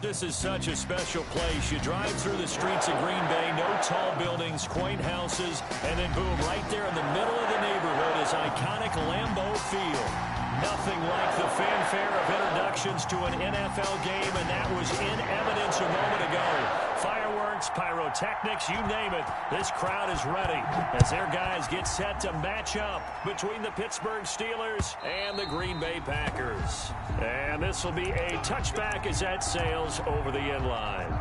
This is such a special place. You drive through the streets of Green Bay, no tall buildings, quaint houses, and then boom, right there in the middle of the neighborhood is iconic Lambeau Field. Nothing like the fanfare of introductions to an NFL game, and that was in evidence a moment ago. Fireworks, pyrotechnics, you name it. This crowd is ready as their guys get set to match up between the Pittsburgh Steelers and the Green Bay Packers. And this will be a touchback as that sails over the end line.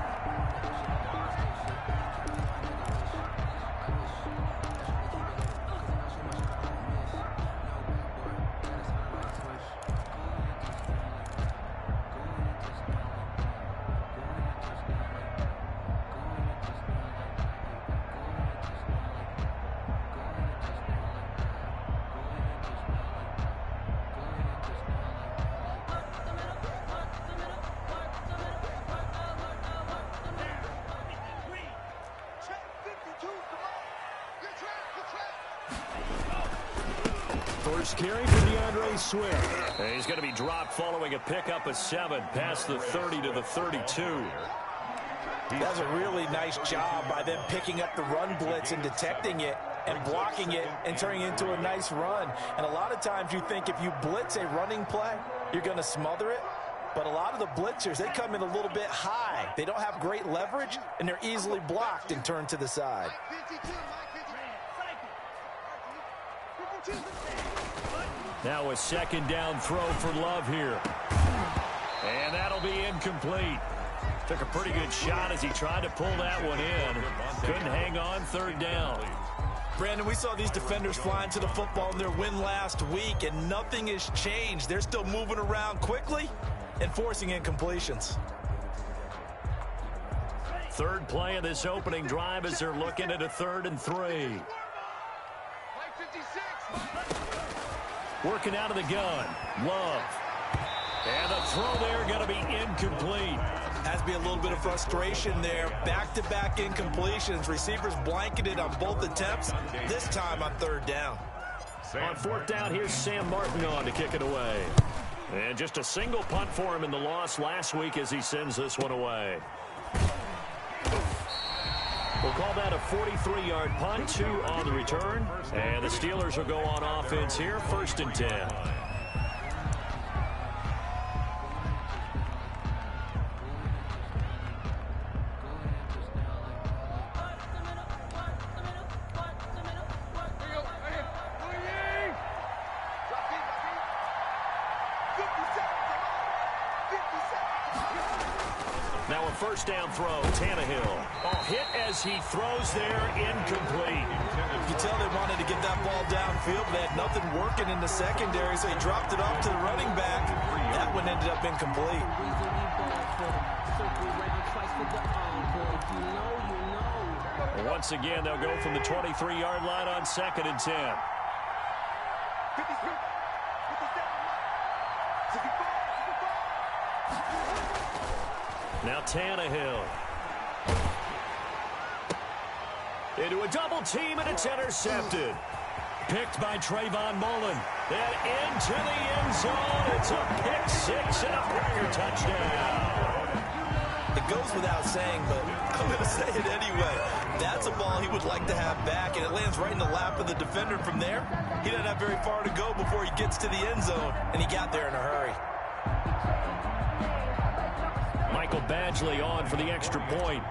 First carry for Rnr S2. He's going to be dropped following a pickup of 7 past the 30 to the 32. That's a really nice job by them picking up the run blitz and detecting it and blocking it and turning it into a nice run. And a lot of times you think if you blitz a running play, you're going to smother it. But a lot of the blitzers, they come in a little bit high. They don't have great leverage, and they're easily blocked and turned to the side. Now a second down throw for Love here. And that'll be incomplete. Took a pretty good shot as he tried to pull that one in. Couldn't hang on third down. Brandon, we saw these defenders flying to the football in their win last week, and nothing has changed. They're still moving around quickly and forcing incompletions. Third play of this opening drive as they're looking at a 3rd and 3. Working out of the gun. Love. And the throw there going to be incomplete. Has to be a little bit of frustration there. Back-to-back incompletions. Receivers blanketed on both attempts, this time on 3rd down. On 4th down, here's Sam Martin on to kick it away. And just a single punt for him in the loss last week as he sends this one away. We'll call that a 43-yard punt, 2 on the return. And the Steelers will go on offense here, 1st and 10. Now a 1st down throw, Tannehill. Hit as he throws there, incomplete. You can tell they wanted to get that ball downfield, but they had nothing working in the secondary, so he dropped it off to the running back. That one ended up incomplete. Once again, they'll go from the 23-yard line on 2nd and 10. Now Tannehill. Into a double team, and it's intercepted. Picked by Trayvon Mullen. And into the end zone. It's a pick 6 and a Packer touchdown. It goes without saying, but I'm going to say it anyway. That's a ball he would like to have back, and it lands right in the lap of the defender. From there, he doesn't have very far to go before he gets to the end zone, and he got there in a hurry. Michael Badgley on for the extra point.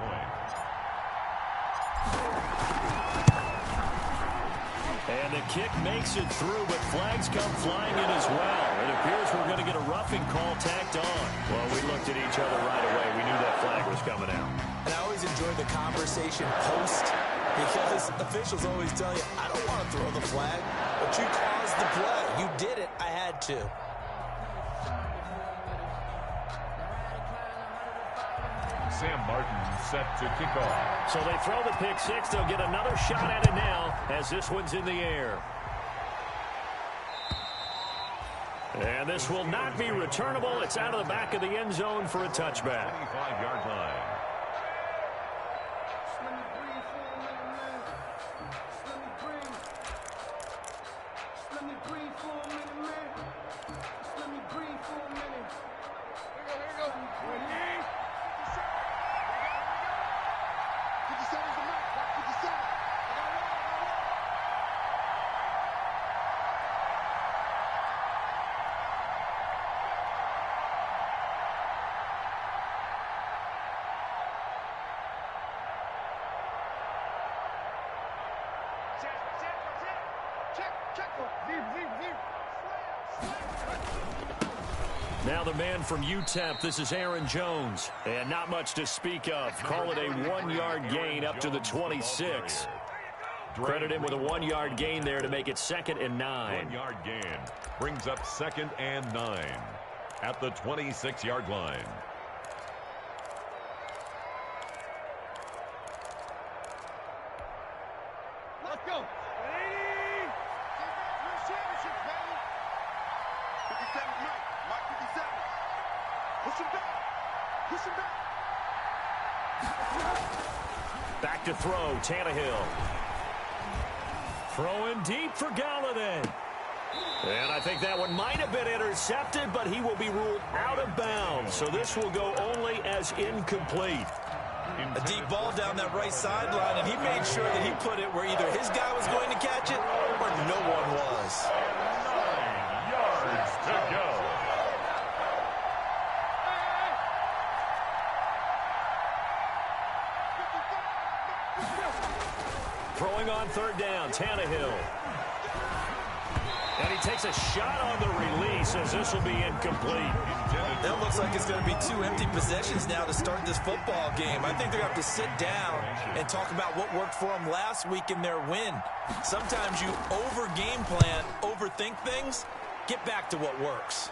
And the kick makes it through, but flags come flying in as well. It appears we're going to get a roughing call tacked on. Well, we looked at each other right away. We knew that flag was coming out. And I always enjoy the conversation post, because officials always tell you, I don't want to throw the flag, but you caused the play. You did it. I had to. Sam Martin set to kick off. So they throw the pick 6. They'll get another shot at it now as this one's in the air. And this will not be returnable. It's out of the back of the end zone for a touchback. 25-yard line. Now the man from UTEP, this is Aaron Jones. And not much to speak of. Call it a 1-yard gain up to the 26. Credit him with a 1-yard gain there to make it 2nd and 9. 1-yard gain brings up 2nd and 9 at the 26-yard line. Let's go. Ready? Championships, baby. 57, Mike 57. Push him back. Push him back. Back to throw, Tannehill. Throwing deep for Galladay. And I think that one might have been intercepted, but he will be ruled out of bounds. So this will go only as incomplete. A deep ball down that right sideline, and he made sure that he put it where either his guy was going to catch it or no one was. 9 yards to go. Throwing on 3rd down, Tannehill. And he takes a shot on the release as this will be incomplete. That looks like it's going to be 2 empty possessions now to start this football game. I think they're going to have to sit down and talk about what worked for them last week in their win. Sometimes you over-game plan, overthink things. Get back to what works.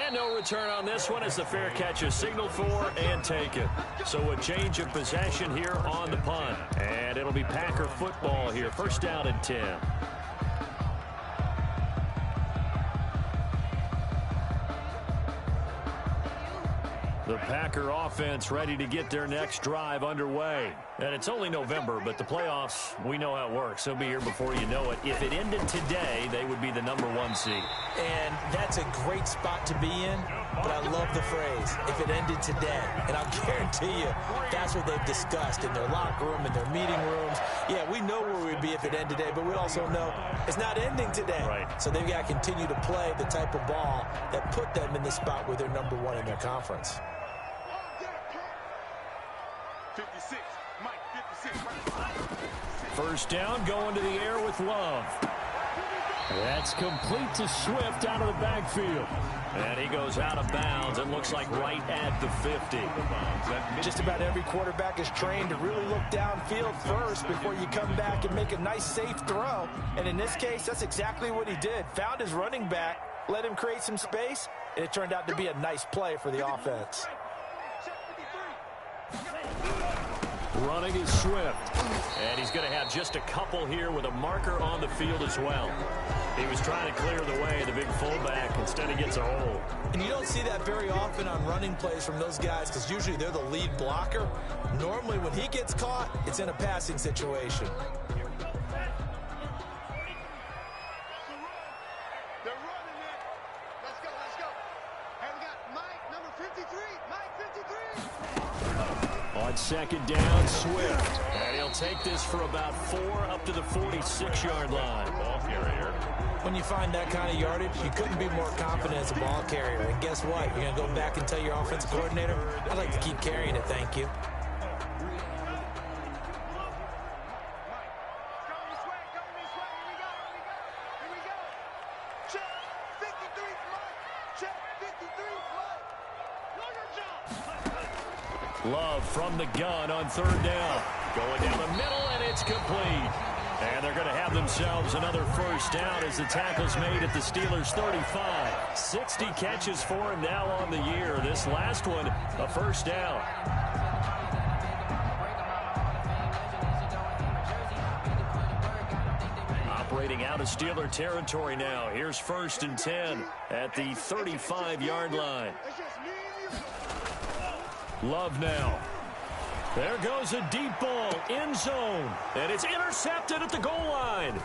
And no return on this one as the fair catch is signaled for and taken. So a change of possession here on the punt. And it'll be Packer football here. 1st down and 10. The Packer offense ready to get their next drive underway. And it's only November, but the playoffs, we know how it works. They'll be here before you know it. If it ended today, they would be the #1 seed. And that's a great spot to be in, but I love the phrase, if it ended today. And I'll guarantee you, that's what they've discussed in their locker room, in their meeting rooms. Yeah, we know where we'd be if it ended today, but we also know it's not ending today. Right. So they've got to continue to play the type of ball that put them in the spot where they're #1 in their conference. 56, Mike 56. 1st down, going to the air with Love. That's complete to Swift out of the backfield. And he goes out of bounds. It looks like right at the 50. Just about every quarterback is trained to really look downfield first before you come back and make a nice, safe throw. And in this case, that's exactly what he did. Found his running back, let him create some space, and it turned out to be a nice play for the offense. Running is Swift. And he's going to have just a couple here with a marker on the field as well. He was trying to clear the way, the big fullback. Instead, he gets a hole. And you don't see that very often on running plays from those guys because usually they're the lead blocker. Normally, when he gets caught, it's in a passing situation. They're running it. Let's go, let's go. And we got Mike, number 53. Mike 53. On 2nd down, Swift. And he'll take this for about 4 up to the 46-yard line. Ball carrier. When you find that kind of yardage, you couldn't be more confident as a ball carrier. And guess what? You're going to go back and tell your offensive coordinator, I'd like to keep carrying it, thank you. Love from the gun on 3rd down. Going down the middle, and it's complete. And they're going to have themselves another 1st down as the tackle's made at the Steelers' 35. 60 catches for him now on the year. This last one, a 1st down. Operating out of Steeler territory now. Here's 1st and 10 at the 35-yard line. Love now. There goes a deep ball, end zone, and it's intercepted at the goal line.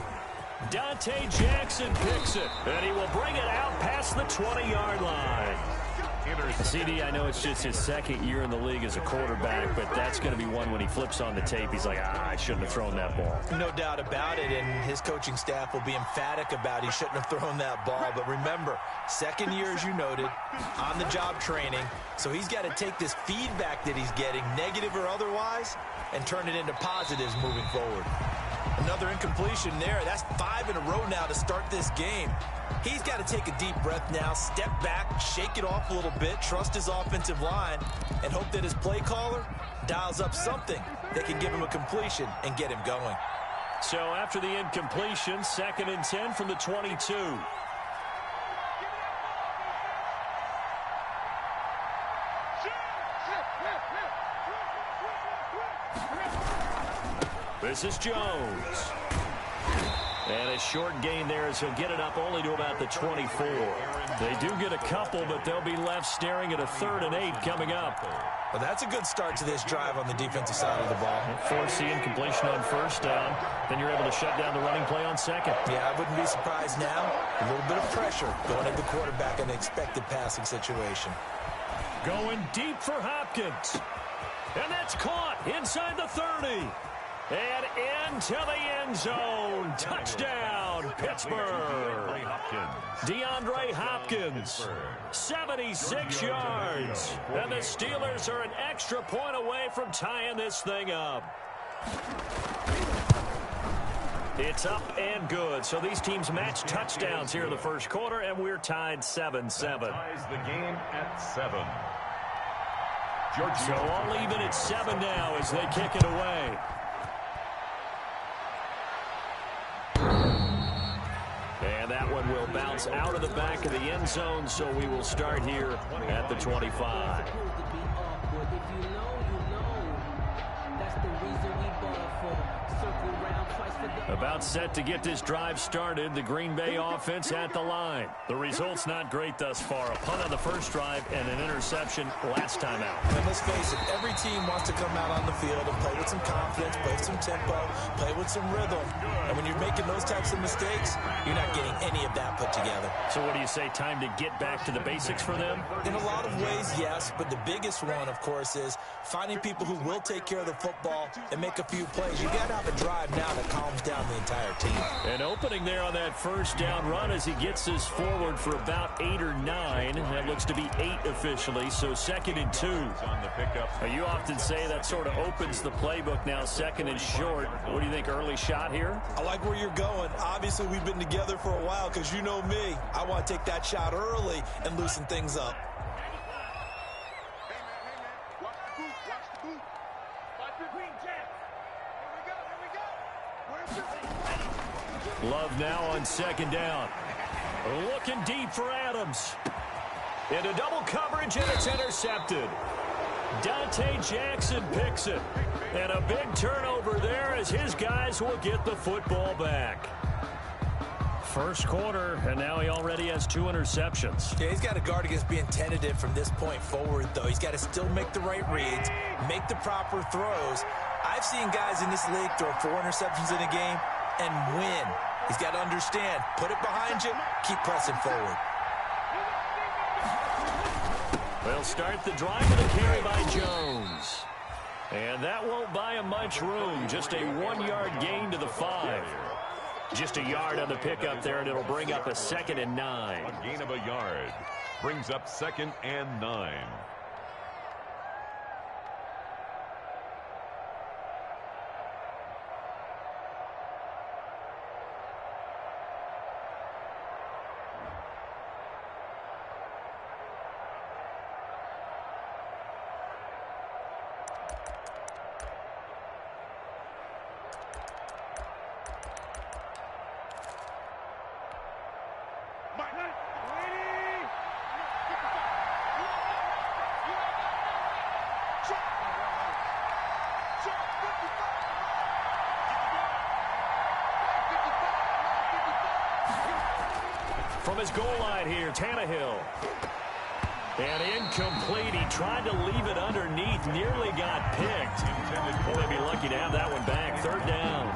Dante Jackson picks it, and he will bring it out past the 20-yard line. CD, I know it's just his 2nd year in the league as a quarterback, but that's going to be one when he flips on the tape, he's like, I shouldn't have thrown that ball. No doubt about it, and his coaching staff will be emphatic about he shouldn't have thrown that ball. But remember, 2nd year, as you noted, on-the-job training, so he's got to take this feedback that he's getting, negative or otherwise, and turn it into positives moving forward. Another incompletion there. That's 5 in a row now to start this game. He's got to take a deep breath now, step back, shake it off a little bit, trust his offensive line, and hope that his play caller dials up something that can give him a completion and get him going. So after the incompletion, 2nd and 10 from the 22. This is Jones. And a short gain there as he'll get it up only to about the 24. They do get a couple, but they'll be left staring at a 3rd and 8 coming up. Well, that's a good start to this drive on the defensive side of the ball. Force the incompletion on 1st down. Then you're able to shut down the running play on 2nd. Yeah, I wouldn't be surprised now. A little bit of pressure going at the quarterback in an expected passing situation. Going deep for Hopkins. And that's caught inside the 30. And into the end zone. Touchdown, Pittsburgh. DeAndre Hopkins, 76 yards. And the Steelers are an extra point away from tying this thing up. It's up and good. So these teams match touchdowns here in the first quarter, and we're tied 7-7. Ties the game at 7. So all even at 7 now as they kick it away. And that one will bounce out of the back of the end zone, so we will start here at the 25. About set to get this drive started, the Green Bay offense at the line. The result's not great thus far. A punt on the first drive and an interception last time out. And let's face it, every team wants to come out on the field and play with some confidence, play with some tempo, play with some rhythm. And when you're making those types of mistakes, you're not getting any of that put together. So what do you say, time to get back to the basics for them? In a lot of ways, yes, but the biggest one, of course, is finding people who will take care of the football and make a few plays. You got to have a drive now that calms down the entire team. An opening there on that first down run as he gets this forward for about 8 or 9. That looks to be 8 officially, so 2nd and 2. On the pickup. You often say that sort of opens the playbook now, 2nd and short. What do you think, early shot here? I like where you're going. Obviously, we've been together for a while because you know me. I want to take that shot early and loosen things up. Love now on 2nd down. Looking deep for Adams. Into double coverage, and it's intercepted. Dante Jackson picks it. And a big turnover there as his guys will get the football back. First quarter, and now he already has 2 interceptions. Yeah, he's got to guard against being tentative from this point forward, though. He's got to still make the right reads, make the proper throws. I've seen guys in this league throw 4 interceptions in a game and win. He's got to understand, put it behind you, keep pressing forward. They'll start the drive with a carry by Jones. And that won't buy him much room. Just a 1-yard gain to the 5. Just a yard on the pickup there, and it'll bring up a 2nd and 9. A gain of a yard. Brings up 2nd and 9. From his goal line here, Tannehill. And incomplete. He tried to leave it underneath, nearly got picked. Well, they'd be lucky to have that one back. 3rd down.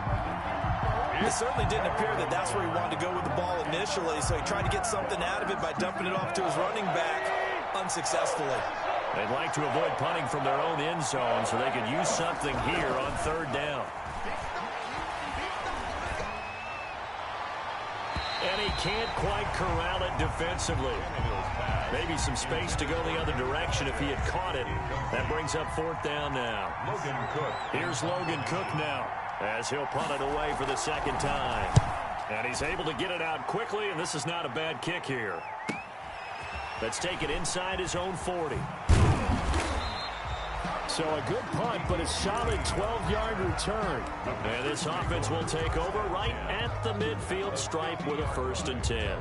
It certainly didn't appear that that's where he wanted to go with the ball initially, so he tried to get something out of it by dumping it off to his running back unsuccessfully. They'd like to avoid punting from their own end zone so they could use something here on 3rd down. And he can't quite corral it defensively. Maybe some space to go the other direction if he had caught it. That brings up 4th down now. Logan Cook. Here's Logan Cook now. as he'll punt it away for the second time. And he's able to get it out quickly, and this is not a bad kick here. Let's take it inside his own 40. So a good punt, but a solid 12-yard return. And this offense will take over right at the midfield stripe with a 1st and 10.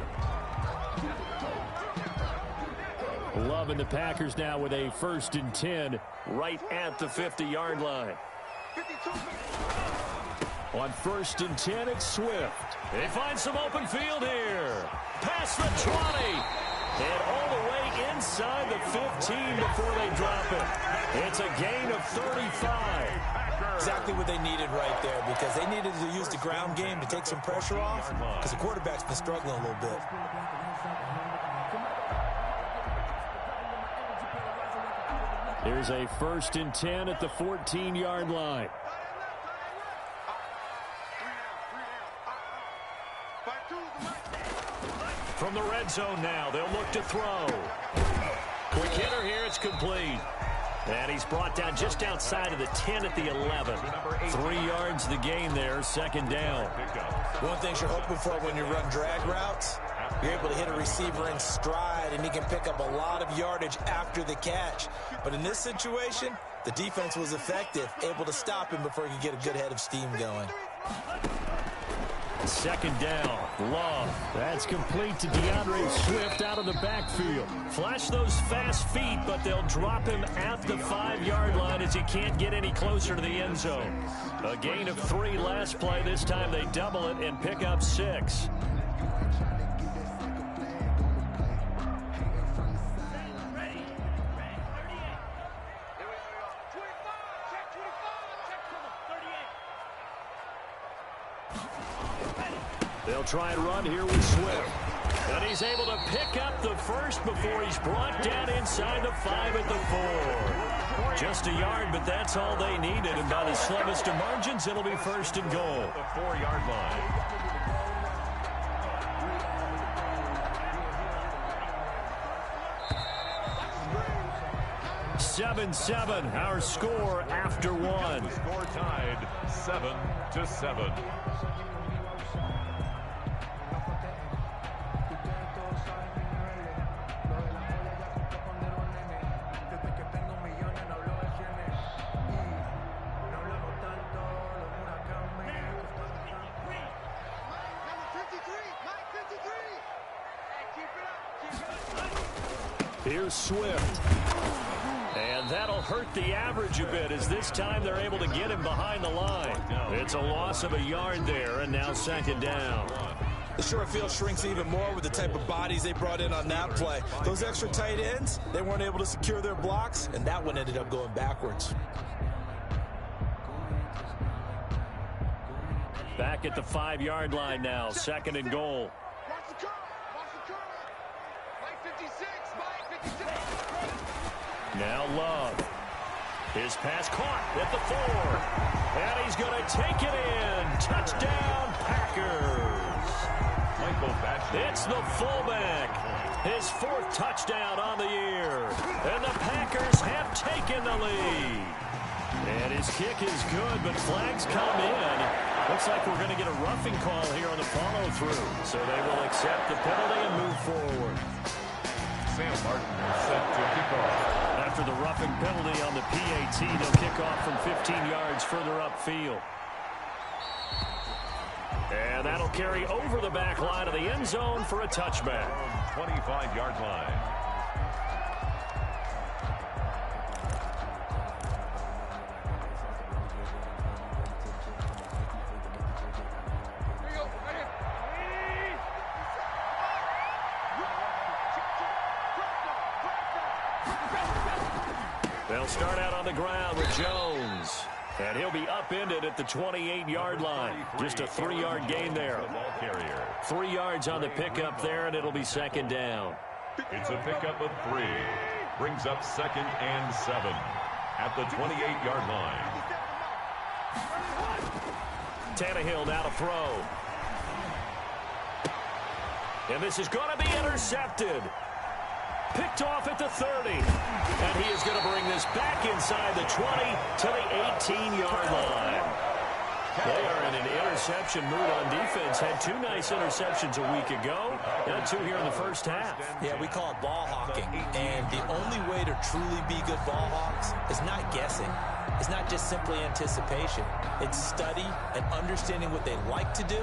Loving the Packers now with a 1st and 10 right at the 50-yard line. On 1st and 10, it's Swift. They find some open field here. Past the 20. And all the way inside the 15 before they drop it. It's a gain of 35. Exactly what they needed right there, because they needed to use the ground game to take some pressure off, because the quarterback's been struggling a little bit. Here's a 1st and 10 at the 14-yard line. From the red zone now, they'll look to throw. Quick hitter here, it's complete. And he's brought down just outside of the 10 at the 11. 3 yards the gain there, 2nd down. One thing you're hoping for when you run drag routes, you're able to hit a receiver in stride, and he can pick up a lot of yardage after the catch. But in this situation, the defense was effective, able to stop him before he could get a good head of steam going. 2nd down. Love. That's complete to DeAndre Swift out of the backfield. Flash those fast feet, but they'll drop him at the 5-yard line as he can't get any closer to the end zone. A gain of 3 last play. This time they double it and pick up 6. They'll try and run here with Swift. And he's able to pick up the 1st before he's brought down inside the 5 at the 4. Just a yard, but that's all they needed. And by the slimmest of margins, it'll be 1st and goal. The 4-yard line. Seven, our score after 1. Score tied 7-7. Here's Swift. And that'll hurt the average a bit, as this time they're able to get him behind the line. It's a loss of a yard there, and now 2nd down. The short field shrinks even more with the type of bodies they brought in on that play. Those extra tight ends, they weren't able to secure their blocks, and that one ended up going backwards. Back at the 5-yard line now, 2nd and goal. Now Love. His pass caught at the 4. And he's going to take it in. Touchdown, Packers. It's the fullback. His 4th touchdown on the year. And the Packers have taken the lead. And his kick is good, but flags come in. Looks like we're going to get a roughing call here on the follow-through. So they will accept the penalty and move forward. Sam Martin set to kick off. After the roughing penalty on the PAT, they'll kick off from 15 yards further upfield. And that'll carry over the back line of the end zone for a touchback. 25-yard line. They'll start out on the ground with Jones. And he'll be upended at the 28-yard line. Just a 3-yard gain there. 3 yards on the pickup there, and it'll be 2nd down. It's a pickup of 3. Brings up 2nd and 7 at the 28-yard line. Tannehill now to throw. And this is going to be intercepted. Picked off at the 30. And he is going to bring this back inside the 20 to the 18-yard line. interception mood on defense. Had 2 nice interceptions a week ago. Got 2 here in the first half. Yeah, we call it ball hawking. And the only way to truly be good ball hawks is not guessing. It's not just simply anticipation. It's study and understanding what they like to do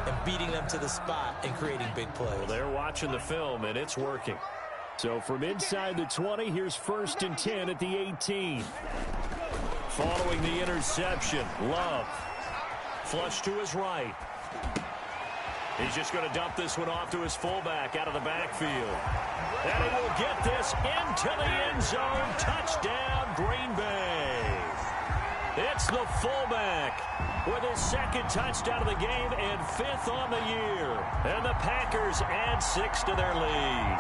and beating them to the spot and creating big plays. Well, they're watching the film, and it's working. So from inside the 20, here's 1st and 10 at the 18. Following the interception, Love. Flush to his right. He's just going to dump this one off to his fullback out of the backfield. And he will get this into the end zone. Touchdown, Green Bay. It's the fullback with his 2nd touchdown of the game and 5th on the year. And the Packers add 6 to their lead.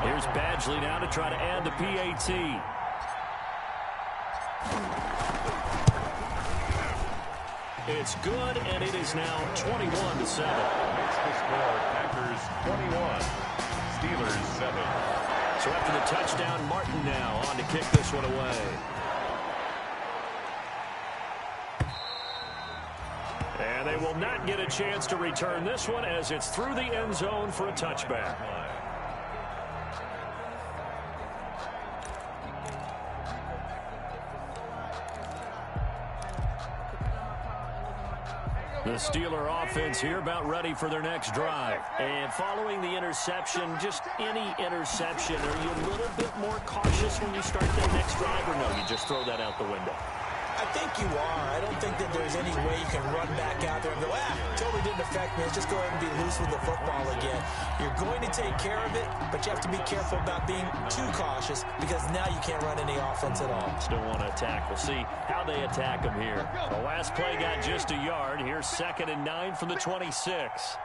Here's Badgley now to try to add the PAT. It's good, and it is now 21-7. Makes the score Packers 21, Steelers 7. So after the touchdown, Martin now on to kick this one away. And they will not get a chance to return this one as it's through the end zone for a touchback. The Steeler offense here about ready for their next drive. And following the interception, just any interception, are you a little bit more cautious when you start that next drive, or no, you just throw that out the window? I think you are. I don't think that there's any way you can run back out there and go, totally didn't affect me. Let's just go ahead and be loose with the football again. You're going to take care of it, but you have to be careful about being too cautious because now you can't run any offense at all. Still want to attack. We'll see how they attack them here. The last play got just a yard. Here's 2nd and 9 from the 26.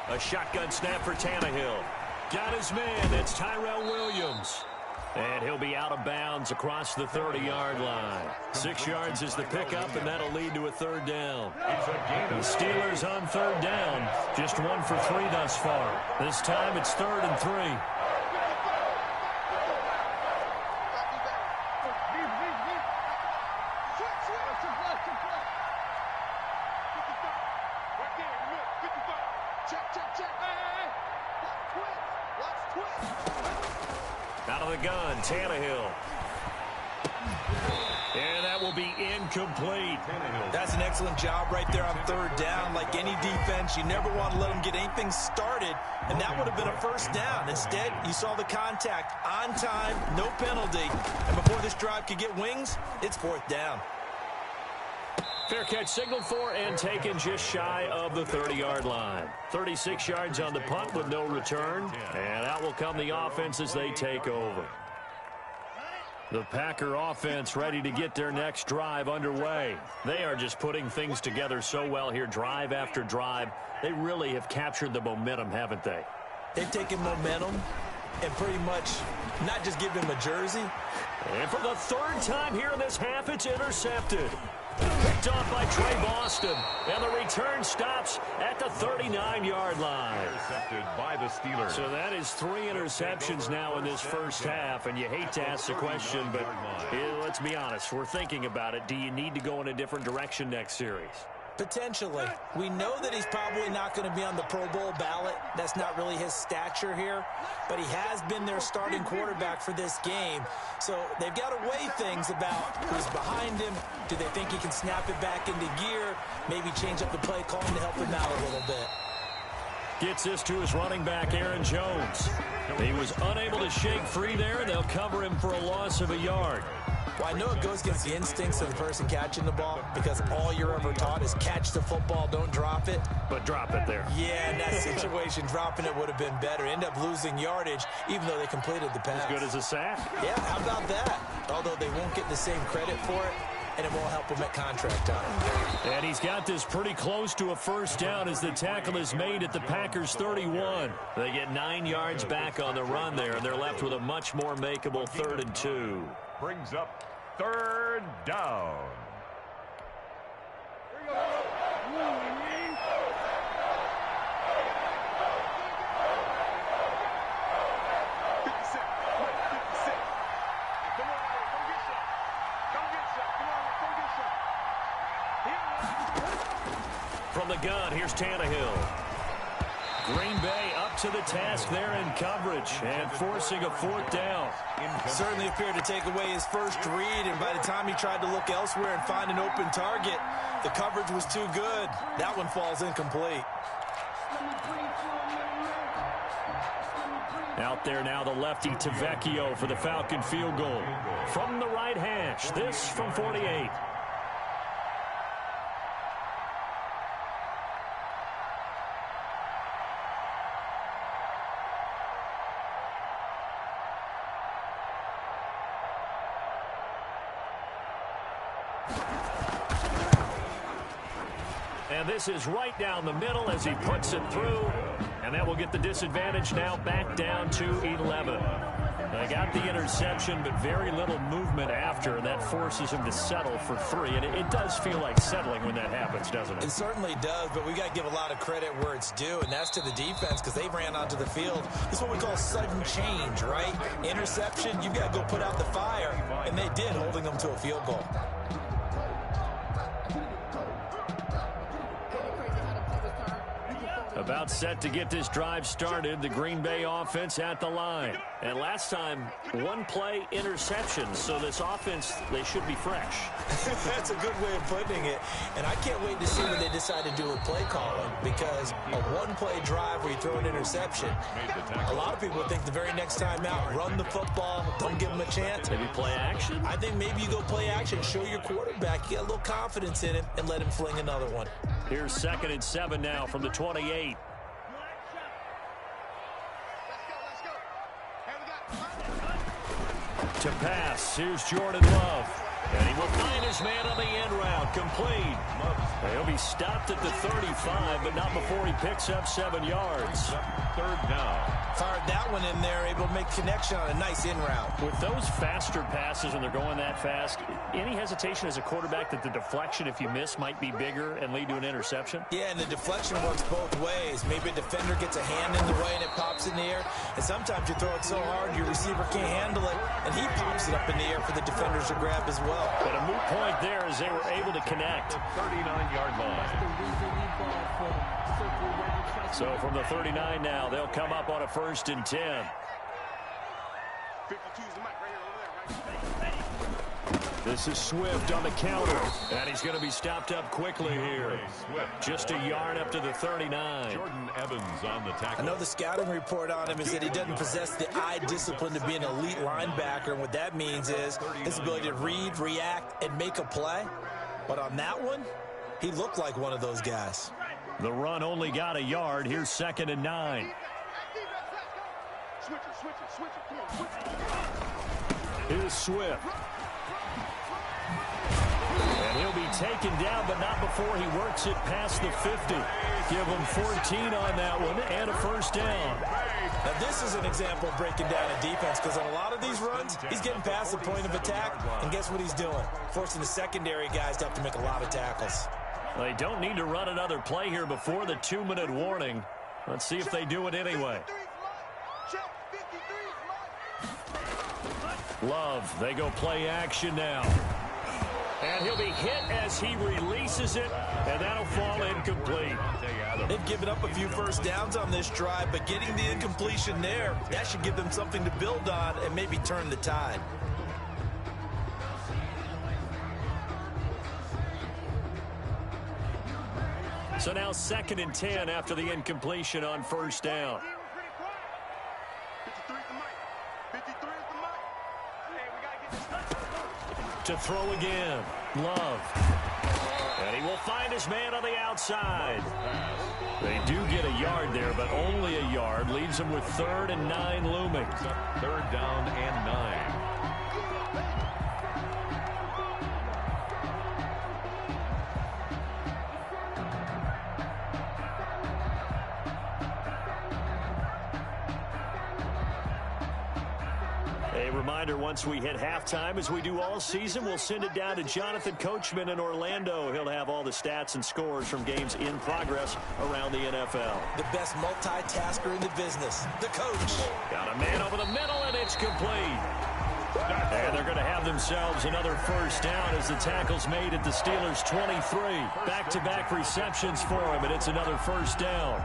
A shotgun snap for Tannehill. Got his man. That's Tyrell Williams. And he'll be out of bounds across the 30-yard line. 6 yards is the pickup, and that'll lead to a 3rd down. The Steelers on 3rd down. Just 1 for 3 thus far. This time it's 3rd and 3. Out of the gun, Tannehill. And that will be incomplete. That's an excellent job right there on 3rd down. Like any defense, you never want to let them get anything started, and that would have been a 1st down. Instead, you saw the contact on time, no penalty, and before this drive could get wings, it's 4th down. Fair catch signaled for and taken just shy of the 30-yard line. 36 yards on the punt with no return. And out will come the offense as they take over. The Packer offense ready to get their next drive underway. They are just putting things together so well here, drive after drive. They really have captured the momentum, haven't they? They've taken momentum and pretty much not just give him a jersey. And for the 3rd time here in this half, it's intercepted. Picked off by Trey Boston, and the return stops at the 39-yard line. Intercepted by the Steelers. So that is 3 interceptions now in this first half, and you hate to ask the question, but let's be honest, we're thinking about it. Do you need to go in a different direction next series? Potentially. We know that he's probably not going to be on the Pro Bowl ballot. That's not really his stature here. But he has been their starting quarterback for this game. So they've got to weigh things about who's behind him. Do they think he can snap it back into gear? Maybe change up the play calling to help him out a little bit. Gets this to his running back, Aaron Jones. He was unable to shake free there, and they'll cover him for a loss of a yard. Well, I know it goes against the instincts of the person catching the ball because all you're ever taught is catch the football, don't drop it. But drop it there. Yeah, in that situation, dropping it would have been better. End up losing yardage, even though they completed the pass. As good as a sack. Yeah, how about that? Although they won't get the same credit for it, and it won't help him at contract time. And he's got this pretty close to a 1st down as the tackle is made at the Packers' 31. They get 9 yards back on the run there, and they're left with a much more makeable 3rd and 2. Brings up 3rd down. From the gun, here's Tannehill. Green Bay up to the task there in coverage and forcing a 4th down. Certainly appeared to take away his first read, and by the time he tried to look elsewhere and find an open target, the coverage was too good. That one falls incomplete. Out there now, the lefty Tavecchio for the Falcon field goal. From the right hash, this from 48. And this is right down the middle as he puts it through. And that will get the disadvantage now back down to 11. They got the interception, but very little movement after, and that forces him to settle for 3. And it does feel like settling when that happens, doesn't it? It certainly does, but we got to give a lot of credit where it's due, and that's to the defense because they ran onto the field. This is what we call sudden change, right? Interception, you've got to go put out the fire, and they did, holding them to a field goal. About set to get this drive started, the Green Bay offense at the line. And last time, 1-play interception, so this offense, they should be fresh. That's a good way of putting it. And I can't wait to see when they decide to do a play calling, because a 1-play drive where you throw an interception, a lot of people think the very next time out, run the football, don't give them a chance. Maybe play action? I think maybe you go play action, show your quarterback, you get a little confidence in him, and let him fling another one. Here's 2nd and 7 now from the 28. To pass, here's Jordan Love. And he will find his man on the end route, complete. He'll be stopped at the 35, but not before he picks up 7 yards. 3rd down. Fired that one in there, able to make connection on a nice in route. With those faster passes when they're going that fast, any hesitation as a quarterback that the deflection, if you miss, might be bigger and lead to an interception? Yeah, and the deflection works both ways. Maybe a defender gets a hand in the way and it pops in the air. And sometimes you throw it so hard your receiver can't handle it, and he pops it up in the air for the defenders to grab as well. But a moot point there as they were able to connect. 39-yard line. So from the 39 now, they'll come up on a 1st and 10. This is Swift on the counter, and he's going to be stopped up quickly here. Just a yard up to the 39. Jordan Evans on the tackle. I know the scouting report on him is that he doesn't possess the eye discipline to be an elite linebacker, and what that means is his ability to read, react, and make a play. But on that one, he looked like one of those guys. The run only got a yard. Here's 2nd and 9. Here's Swift. And he'll be taken down, but not before he works it past the 50. Give him 14 on that one and a 1st down. Now this is an example of breaking down a defense, because on a lot of these runs, he's getting past the point of attack, and guess what he's doing? Forcing the secondary guys to have to make a lot of tackles. They don't need to run another play here before the 2-minute warning. Let's see if they do it anyway. Love, they go play action now. And he'll be hit as he releases it, and that'll fall incomplete. They've given up a few 1st downs on this drive, but getting the incompletion there, that should give them something to build on and maybe turn the tide. So now 2nd and 10 after the incompletion on 1st down. To throw again, Love. And he will find his man on the outside. They do get a yard there, but only a yard. Leaves them with 3rd and 9 looming. 3rd down and 9. A reminder, once we hit halftime, as we do all season, we'll send it down to Jonathan Coachman in Orlando. He'll have all the stats and scores from games in progress around the NFL. The best multitasker in the business, the coach. Got a man over the middle, and it's complete. And they're going to have themselves another first down as the tackle's made at the Steelers' 23. Back-to-back receptions for him, and it's another first down.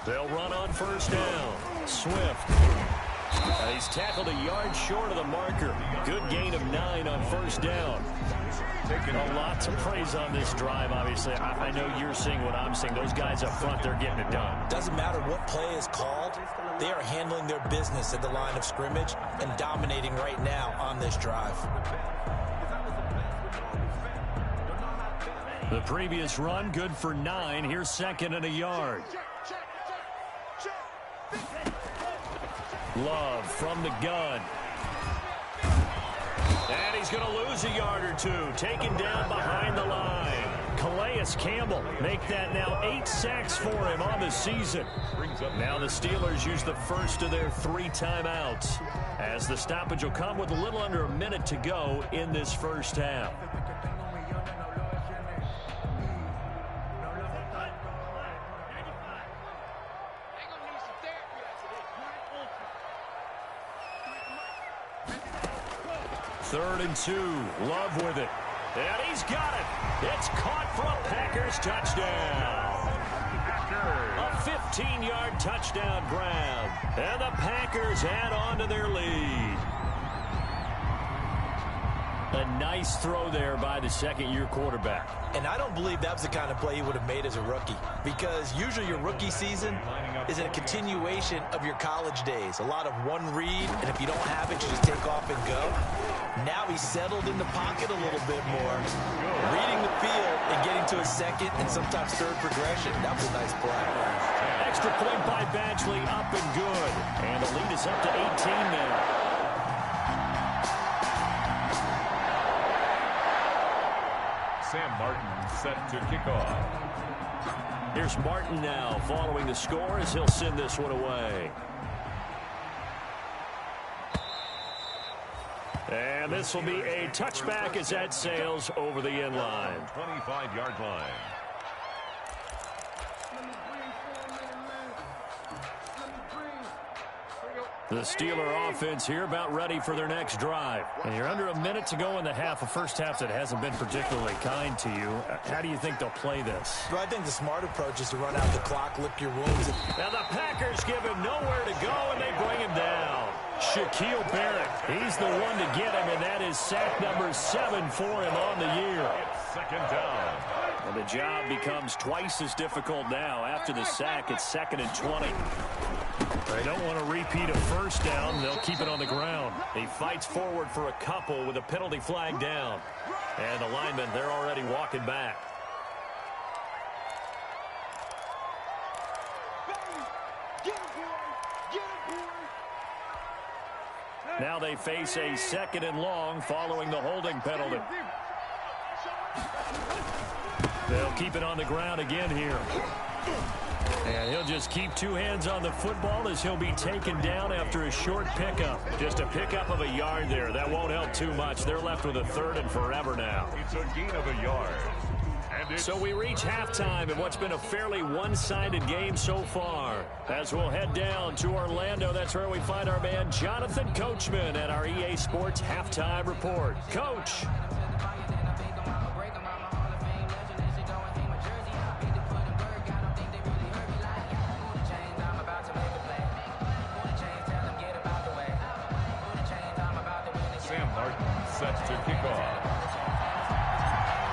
They'll run on first down. Swift. He's tackled a yard short of the marker. Good gain of 9 on first down. A lot to praise on this drive, obviously. I know you're seeing what I'm seeing. Those guys up front, they're getting it done. Doesn't matter what play is called. They are handling their business at the line of scrimmage and dominating right now on this drive. The previous run, good for 9. Here's second and a yard. Love from the gun. And he's going to lose a yard or two. Taken down behind the line. Calais Campbell make that now 8 sacks for him on the season. Now the Steelers use the first of their 3 timeouts, as the stoppage will come with a little under a minute to go in this first half. Third and 2. Love with it. And he's got it. It's caught for a Packers touchdown. A 15-yard touchdown grab. And the Packers add on to their lead. A nice throw there by the second-year quarterback. And I don't believe that was the kind of play he would have made as a rookie, because usually your rookie season is a continuation of your college days. A lot of one read, and if you don't have it, you just take off and go. Now he's settled in the pocket a little bit more, reading the field and getting to a second and sometimes third progression. That was a nice play. Extra point by Badgley, up and good. And the lead is up to 18 now. Sam Martin set to kick off. Here's Martin now following the score as he'll send this one away. And this will be a touchback as that sails over the end line. 25-yard line. The Steeler offense here about ready for their next drive. And you're under a minute to go in the half, a first half that hasn't been particularly kind to you. How do you think they'll play this? Well, I think the smart approach is to run out the clock, lick your wounds. Now the Packers give him nowhere to go, and they bring him down. Shaquille Barrett, he's the one to get him, and that is sack number 7 for him on the year. It's second down. And the job becomes twice as difficult now. After the sack, it's 2nd and 20. They don't want to repeat a first down. They'll keep it on the ground. He fights forward for a couple with a penalty flag down. And the linemen, they're already walking back. Now they face a 2nd and long following the holding penalty. They'll keep it on the ground again here. And he'll just keep 2 hands on the football as he'll be taken down after a short pickup. Just a pickup of a yard there. That won't help too much. They're left with a 3rd and forever now. It's a gain of a yard. So we reach halftime in what's been a fairly one-sided game so far. As we'll head down to Orlando, that's where we find our man Jonathan Coachman at our EA Sports Halftime Report. Coach. Sam Martin set to kick off.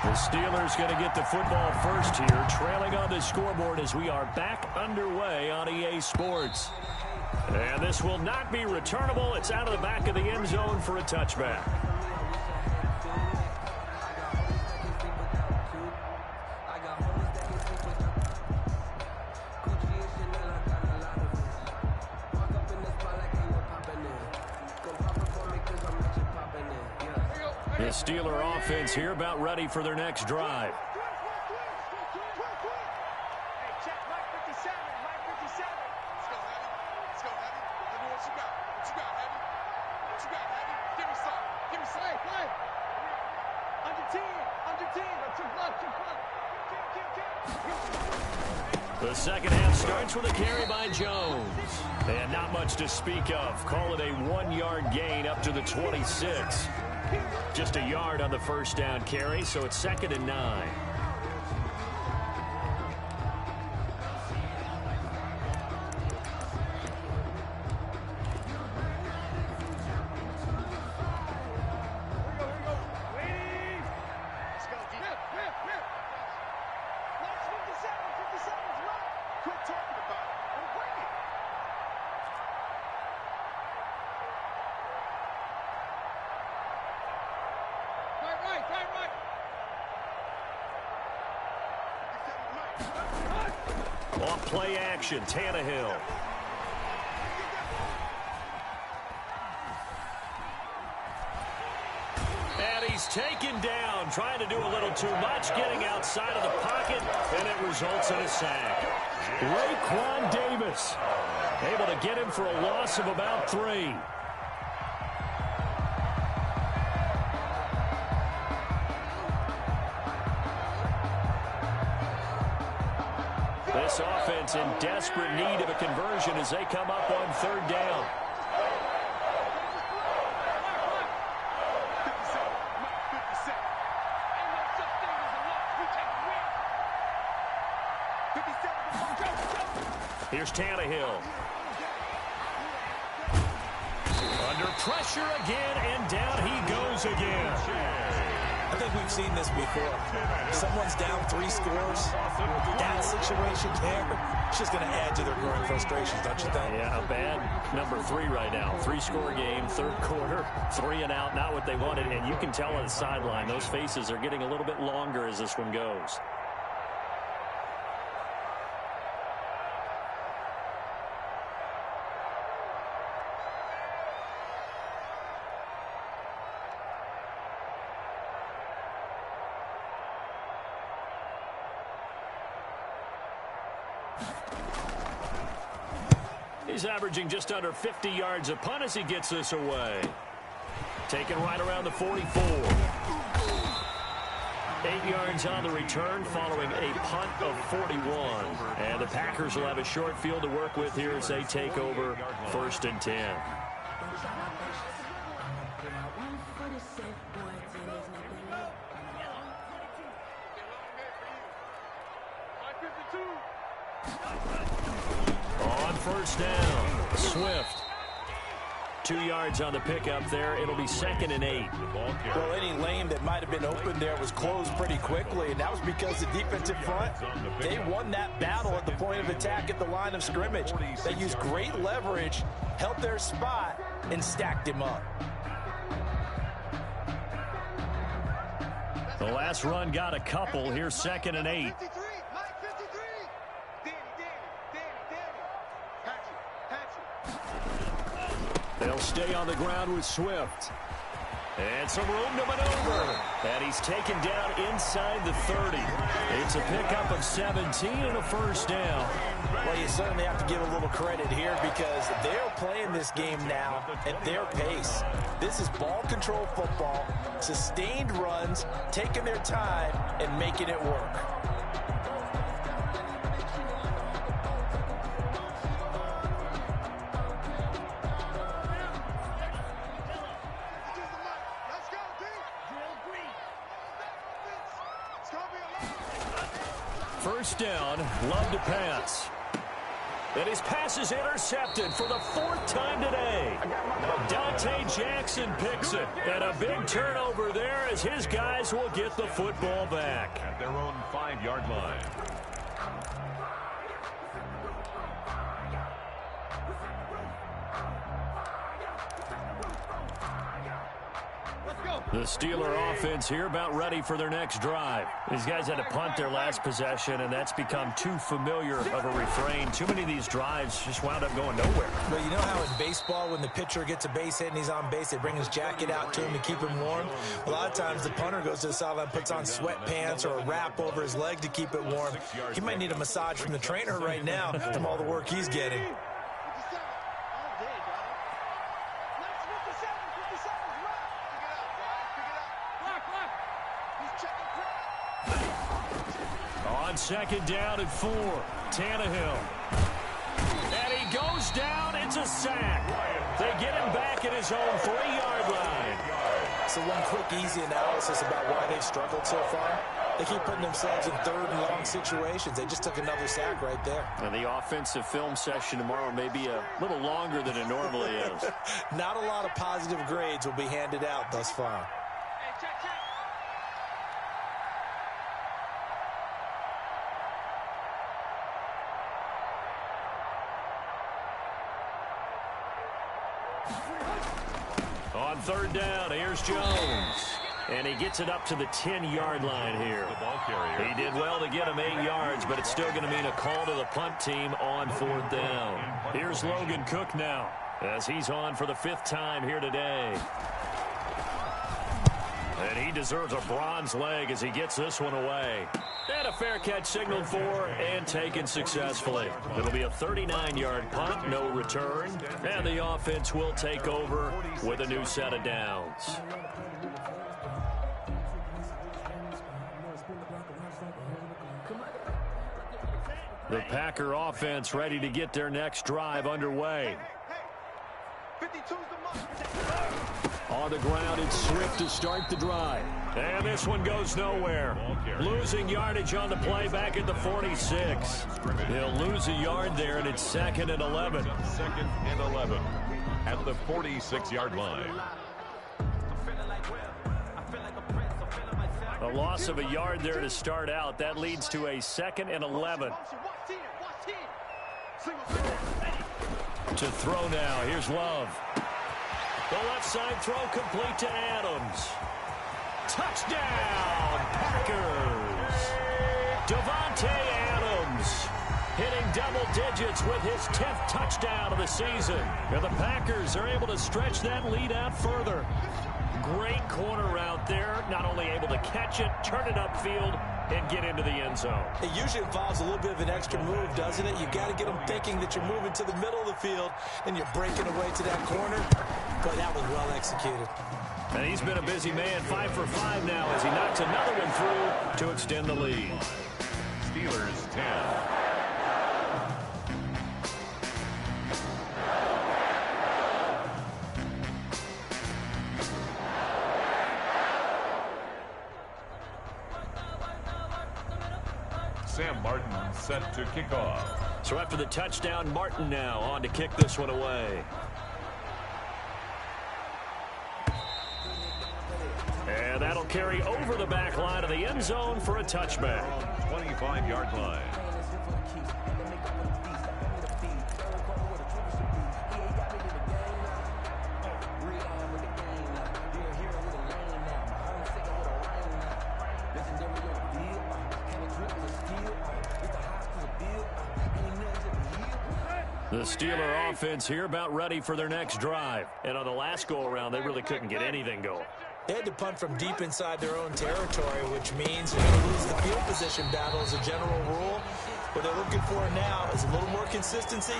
The Steelers going to get the football first here, trailing on the scoreboard as we are back underway on EA Sports. And this will not be returnable. It's out of the back of the end zone for a touchback. The Steeler offense here about ready for their next drive. play. Under 10. Trick left. The second half starts with a carry by Jones. And not much to speak of. Call it a 1-yard gain up to the 26. Just a yard on the first down carry, so it's 2nd and 9. Off play action, Tannehill. And he's taken down, trying to do a little too much, getting outside of the pocket, and it results in a sack. Raekwon Davis able to get him for a loss of about 3. This offense in desperate need of a conversion as they come up on 3rd down. Here's Tannehill. Under pressure again, and down he goes again. I think we've seen this before. Someone's down 3 scores. That situation there, it's just going to add to their growing frustrations, don't you think? Yeah, a bad number 3 right now. 3-score game, 3rd quarter, 3 and out, not what they wanted. And you can tell on the sideline, those faces are getting a little bit longer as this one goes. He's averaging just under 50 yards a punt as he gets this away. Taken right around the 44. 8 yards on the return following a punt of 41. And the Packers will have a short field to work with here as they take over 1st and 10. On 1st down, Swift. 2 yards on the pickup there. It'll be 2nd and 8. Well, any lane that might have been open there was closed pretty quickly, and that was because the defensive front, they won that battle at the point of attack at the line of scrimmage. They used great leverage, held their spot, and stacked him up. The last run got a couple. Here's 2nd and 8. 53. Mike 53. Danny. They'll stay on the ground with Swift. And some room to maneuver. And he's taken down inside the 30. It's a pickup of 17 and a 1st down. Well, you certainly have to give a little credit here because they're playing this game now at their pace. This is ball control football, sustained runs, taking their time, and making it work. First down, Love to pass. And his pass is intercepted for the 4th time today. Dante Jackson picks it. And a big turnover there as his guys will get the football back. At their own 5-yard line. The Steeler offense here about ready for their next drive. These guys had to punt their last possession, and that's become too familiar of a refrain. Too many of these drives just wound up going nowhere. But you know how in baseball, when the pitcher gets a base hit and he's on base, they bring his jacket out to him to keep him warm? A lot of times the punter goes to the sideline, puts on sweatpants or a wrap over his leg to keep it warm. He might need a massage from the trainer right now from all the work he's getting. On second down and 4, Tannehill. And he goes down. It's a sack. They get him back at his own 3-yard line. So one quick, easy analysis about why they've struggled so far. They keep putting themselves in third and long situations. They just took another sack right there. And the offensive film session tomorrow may be a little longer than it normally is. Not a lot of positive grades will be handed out thus far. On third down, here's Jones. And he gets it up to the 10-yard line here. He did well to get him 8 yards, but it's still going to mean a call to the punt team on fourth down. Here's Logan Cook now, as he's on for the 5th time here today. And he deserves a bronze leg as he gets this one away. And a fair catch signaled for and taken successfully. It'll be a 39-yard punt, no return. And the offense will take over with a new set of downs. The Packer offense ready to get their next drive underway. On the ground, it's Swift to start the drive. And this one goes nowhere. Losing yardage on the play back at the 46. He'll lose a yard there, and it's 2nd and 11. 2nd and 11 at the 46-yard line. A loss of a yard there to start out. That leads to a 2nd and 11. To throw now. Here's Love. The left side throw complete to Adams. Touchdown, Packers. Devontae Adams hitting double digits with his 10th touchdown of the season. And the Packers are able to stretch that lead out further. Great corner route there. Not only able to catch it, turn it upfield, and get into the end zone. It usually involves a little bit of an extra move, doesn't it? You've got to get them thinking that you're moving to the middle of the field and you're breaking away to that corner. But that was well executed. And he's been a busy man, 5 for 5 now as he knocks another one through to extend the lead. Steelers 10. Sam Martin set to kick off. So after the touchdown, Martin now on to kick this one away. And that'll carry over the back line of the end zone for a touchback. 25-yard line. The Steeler offense here about ready for their next drive. And on the last go-around, they really couldn't get anything going. They had to punt from deep inside their own territory, which means you're going to lose the field position battle as a general rule. What they're looking for now is a little more consistency,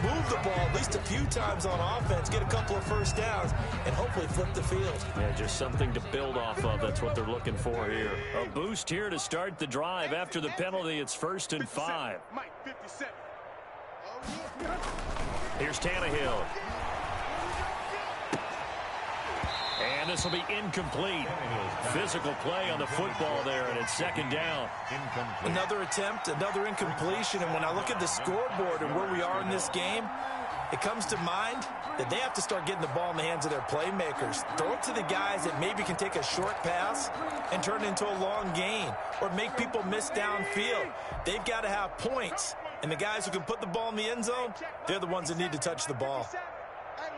move the ball at least a few times on offense, get a couple of first downs, and hopefully flip the field. Yeah, just something to build off of. That's what they're looking for here. A boost here to start the drive. After the penalty, it's 1st and 5. Mike, 57. Here's Tannehill. And this will be incomplete. Physical play on the football there, and it's 2nd down. Incomplete. Another attempt, another incompletion, and when I look at the scoreboard and where we are in this game, it comes to mind that they have to start getting the ball in the hands of their playmakers. Throw it to the guys that maybe can take a short pass and turn it into a long gain or make people miss downfield. They've got to have points, and the guys who can put the ball in the end zone, they're the ones that need to touch the ball. Hey,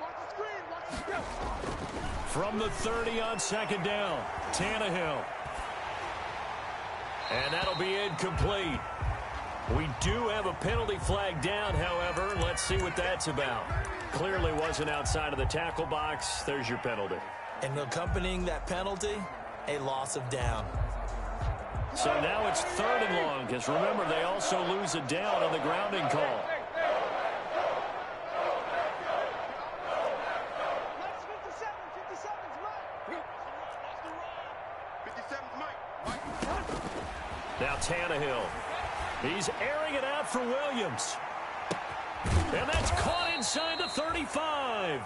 watch the screen, watch the screen. From the 30 on 2nd down, Tannehill. And that'll be incomplete. We do have a penalty flag down, however. Let's see what that's about. Clearly wasn't outside of the tackle box. There's your penalty. And accompanying that penalty, a loss of down. So now it's 3rd and long, because remember, they also lose a down on the grounding call. Watch 57. 57's Mike. 57's Mike. Mike. Now Tannehill. He's airing it out for Williams. And that's caught inside the 35.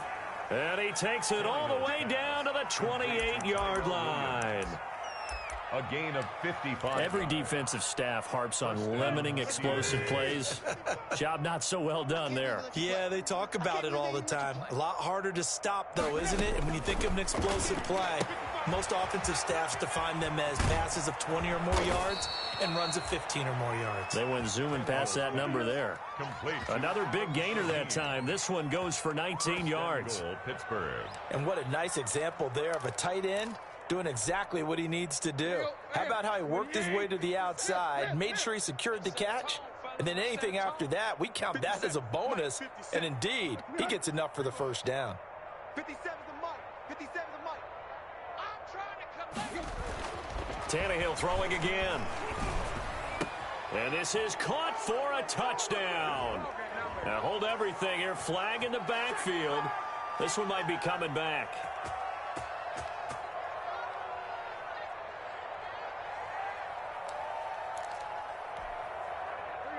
And he takes it all the way down to the 28-yard line. A gain of 55. Every defensive staff harps on limiting explosive plays. Job not so well done there. Yeah, they talk about it all the time. A lot harder to stop, though, isn't it? And when you think of an explosive play, most offensive staffs define them as passes of 20 or more yards and runs of 15 or more yards. They went zooming past that number there. Complete. Another big gainer that time. This one goes for 19 yards. Pittsburgh. And what a nice example there of a tight end doing exactly what he needs to do. How about how he worked his way to the outside, made sure he secured the catch, and then anything after that, we count that as a bonus. And indeed, he gets enough for the first down. 57's the mark. 57's the mark. I'm trying to come back. Tannehill throwing again. And this is caught for a touchdown. Now hold everything here. Flag in the backfield. This one might be coming back.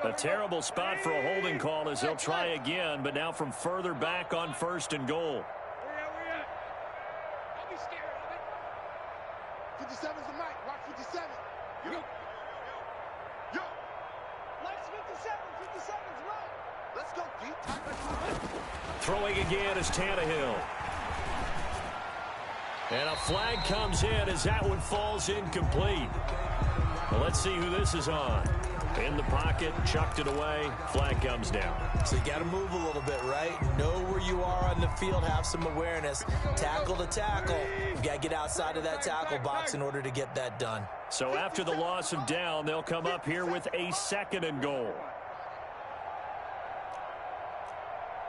A terrible spot for a holding call as they'll try again, but now from further back on 1st and goal. Don't be scared of it. 57's the mic. Rock 57. Yo. Lights 57. 57's right. Let's go, D. Throwing again is Tannehill. And a flag comes in as that one falls incomplete. Well, let's see who this is on. In the pocket, chucked it away, flag comes down. So you got to move a little bit, right? Know where you are on the field, have some awareness. Tackle to tackle. You got to get outside of that tackle box in order to get that done. So after the loss of down, they'll come up here with a 2nd and goal.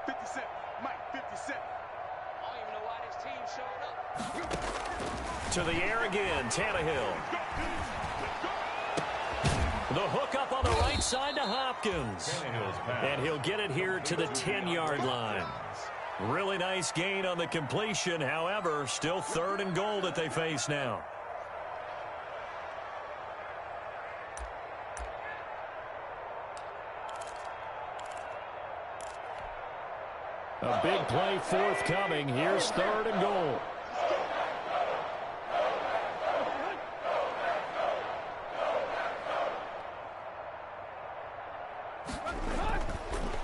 57. Mike, 57. I don't even know why this team showed up. To the air again, Tannehill. The hook up on the right side to Hopkins. And he'll get it here to the 10-yard line. Really nice gain on the completion. However, still 3rd and goal that they face now. A big play forthcoming. Here's 3rd and goal.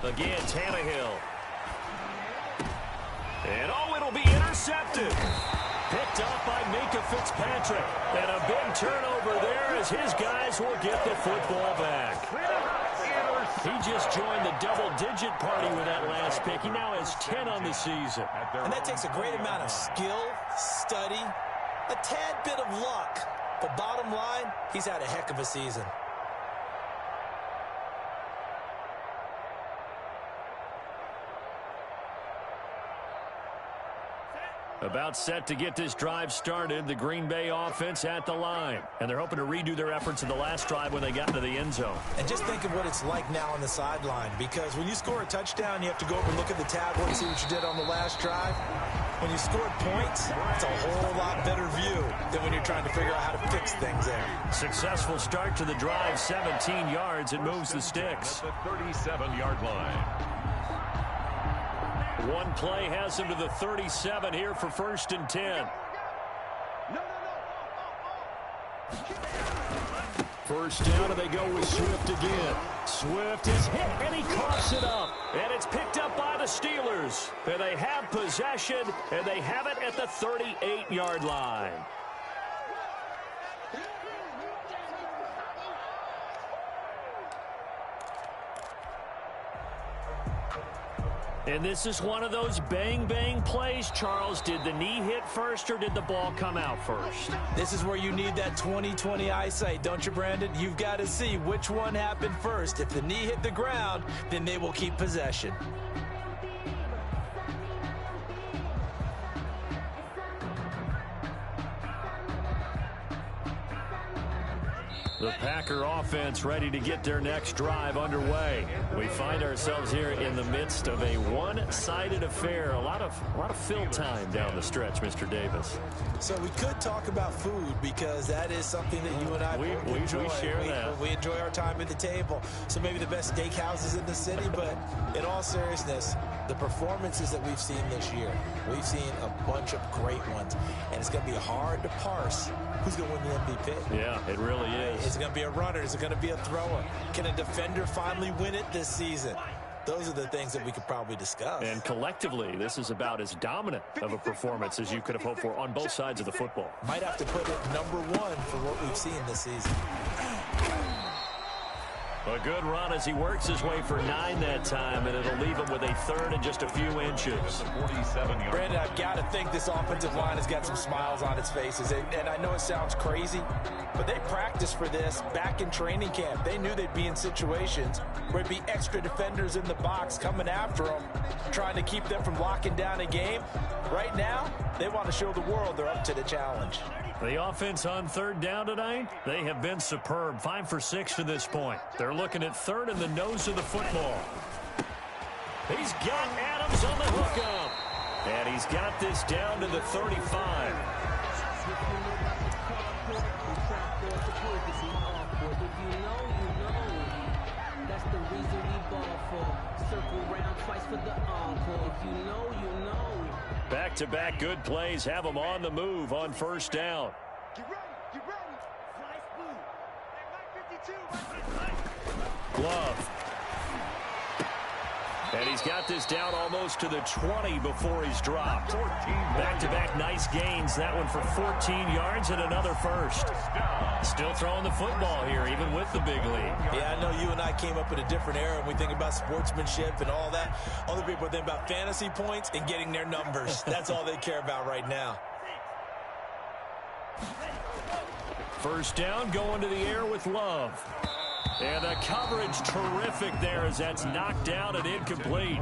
Again, Tannehill. And it'll be intercepted. Picked up by Minka Fitzpatrick. And a big turnover there as his guys will get the football back. He just joined the double-digit party with that last pick. He now has 10 on the season. And that takes a great amount of skill, study, a tad bit of luck. But bottom line, he's had a heck of a season. About set to get this drive started, the Green Bay offense at the line. And they're hoping to redo their efforts in the last drive when they got into the end zone. And just think of what it's like now on the sideline, because when you score a touchdown, you have to go over and look at the tablet and see what you did on the last drive. When you scored points, it's a whole lot better view than when you're trying to figure out how to fix things there. Successful start to the drive, 17 yards. It moves the sticks. At the 37-yard line. One play has him to the 37 here for 1st and 10. First down, and they go with Swift again. Swift is hit, and he coughs it up. And it's picked up by the Steelers. And they have possession, and they have it at the 38-yard line. And this is one of those bang-bang plays, Charles. Did the knee hit first or did the ball come out first? This is where you need that 20/20 eyesight, don't you, Brandon? You've got to see which one happened first. If the knee hit the ground, then they will keep possession. The Packer offense ready to get their next drive underway. We find ourselves here in the midst of a one-sided affair. A lot of fill time down the stretch, Mr. Davis. So we could talk about food because that is something that you and I enjoy. We share that. We enjoy our time at the table. So maybe the best steakhouses in the city, but in all seriousness, the performances that we've seen this year, we've seen a bunch of great ones, and it's going to be hard to parse who's going to win the MVP. Yeah, it really is. Is it going to be a runner? Is it going to be a thrower? Can a defender finally win it this season? Those are the things that we could probably discuss. And collectively, this is about as dominant of a performance as you could have hoped for on both sides of the football. Might have to put it #1 for what we've seen this season. A good run as he works his way for 9 that time, and it'll leave him with a third and just a few inches. Brandon, I've got to think this offensive line has got some smiles on its faces. And I know it sounds crazy, but they practiced for this back in training camp. They knew they'd be in situations where it'd be extra defenders in the box coming after them, trying to keep them from locking down a game. Right now, they want to show the world they're up to the challenge. The offense on third down tonight, they have been superb. 5 for 6 to this point. They're looking at third in the nose of the football. He's got Adams on the hookup. And he's got this down to the 35. That's the reason we ball for. Circle round twice for the encore. If you know, you know. Back-to-back good plays have them on the move on first down. Get ready, get ready. Nice 52. Glove. And he's got this down almost to the 20 before he's dropped. Back-to-back nice gains. That one for 14 yards and another first. Still throwing the football here, even with the big lead. Yeah, I know you and I came up in a different era, and we think about sportsmanship and all that. Other people think about fantasy points and getting their numbers. That's all they care about right now. First down, going to the air with Love. And the coverage terrific there as that's knocked down and incomplete.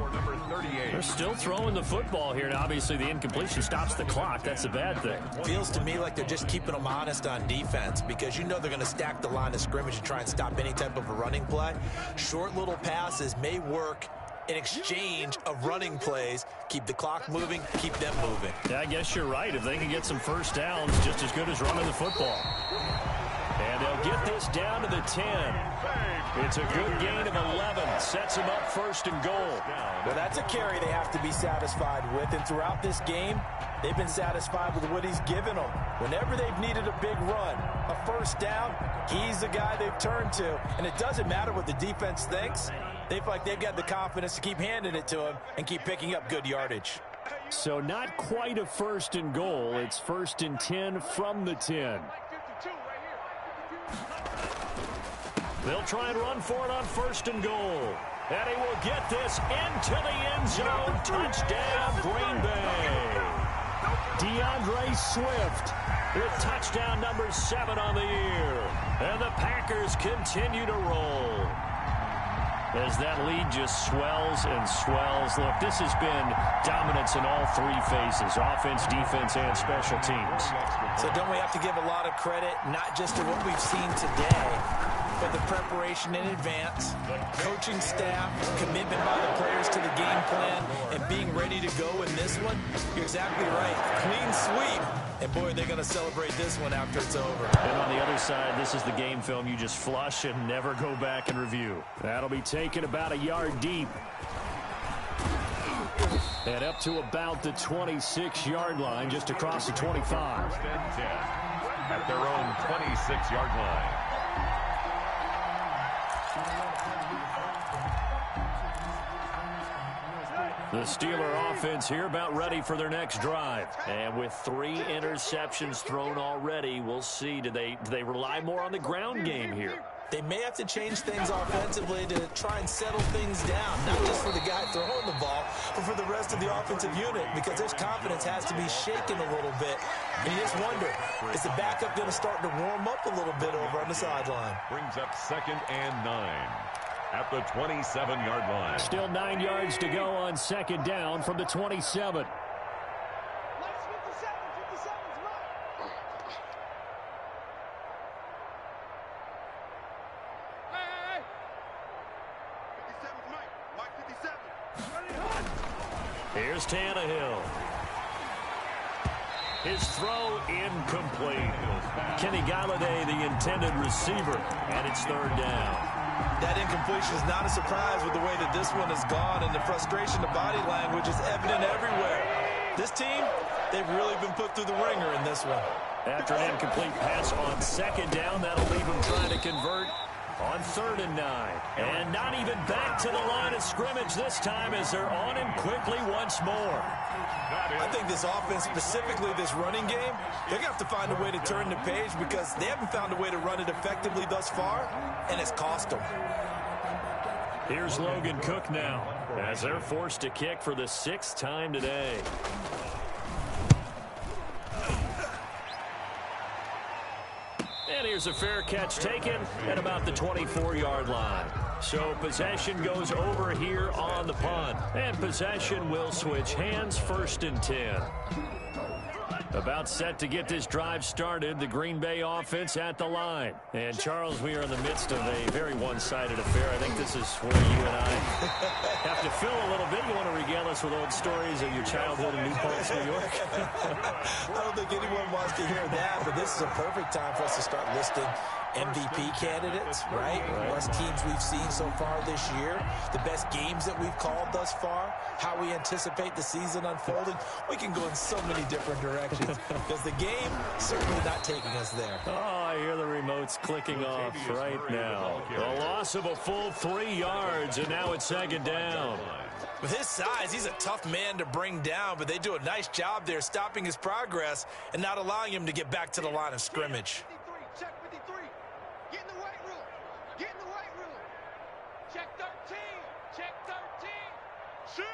They're still throwing the football here, and obviously the incompletion stops the clock. That's a bad thing. Feels to me like they're just keeping them honest on defense because you know they're going to stack the line of scrimmage and try and stop any type of a running play. Short little passes may work in exchange of running plays. Keep the clock moving, keep them moving. Yeah, I guess you're right. If they can get some first downs, just as good as running the football. And they'll get this down to the 10. It's a good gain of 11. Sets them up first and goal. Well, that's a carry they have to be satisfied with. And throughout this game, they've been satisfied with what he's given them. Whenever they've needed a big run, a first down, he's the guy they've turned to. And it doesn't matter what the defense thinks. They feel like they've got the confidence to keep handing it to him and keep picking up good yardage. So not quite a first and goal. It's first and 10 from the 10. They'll try and run for it on first and goal. And he will get this into the end zone. Touchdown, Green Bay. DeAndre Swift with touchdown number 7 on the year. And the Packers continue to roll. As that lead just swells and swells. Look, this has been dominance in all 3 phases, offense, defense, and special teams. So don't we have to give a lot of credit, not just to what we've seen today, but the preparation in advance, coaching staff, commitment by the players to the game plan, and being ready to go in this one? You're exactly right. Clean sweep. And, boy, they're going to celebrate this one after it's over. And on the other side, this is the game film you just flush and never go back and review. That'll be taken about a yard deep. And up to about the 26-yard line, just across the 25. At their own 26-yard line. The Steeler offense here about ready for their next drive. And with 3 interceptions thrown already, we'll see. Do they rely more on the ground game here? They may have to change things offensively to try and settle things down, not just for the guy throwing the ball, but for the rest of the offensive unit, because their confidence has to be shaken a little bit. And you just wonder, is the backup going to start to warm up a little bit over on the sideline? Brings up 2nd and 9 at the 27-yard line. Still 9 yards to go on second down from the 27. Here's Tannehill. His throw incomplete. Kenny Galladay, the intended receiver, and it's third down. That incompletion is not a surprise with the way that this one has gone, and the frustration, the body language is evident everywhere. This team, they've really been put through the ringer in this one. After an incomplete pass on second down, that'll leave them trying to convert on 3rd and 9. And not even back to the line of scrimmage this time as they're on him quickly once more. I think this offense, specifically this running game, they're going to have to find a way to turn the page because they haven't found a way to run it effectively thus far, and it's cost them. Here's Logan Cook now as they're forced to kick for the 6th time today. And here's a fair catch taken at about the 24-yard line. So possession goes over here on the punt. And possession will switch hands, 1st and 10. About set to get this drive started, the Green Bay offense at the line. And, Charles, we are in the midst of a very one-sided affair. I think this is where you and I have to fill a little bit. You want to regale us with old stories of your childhood in New Paltz, New York? I don't think anyone wants to hear that, but this is a perfect time for us to start listing MVP candidates, right? Best teams we've seen so far this year, the best games that we've called thus far, how we anticipate the season unfolding. We can go in so many different directions because the game certainly not taking us there. Oh, I hear the remotes clicking off right now. The loss of a full 3 yards, and now it's 2nd down. With his size, he's a tough man to bring down, but they do a nice job there stopping his progress and not allowing him to get back to the line of scrimmage. Check 53. Get in the weight room. Get in the weight room. Check 13. Check 13. Shoot.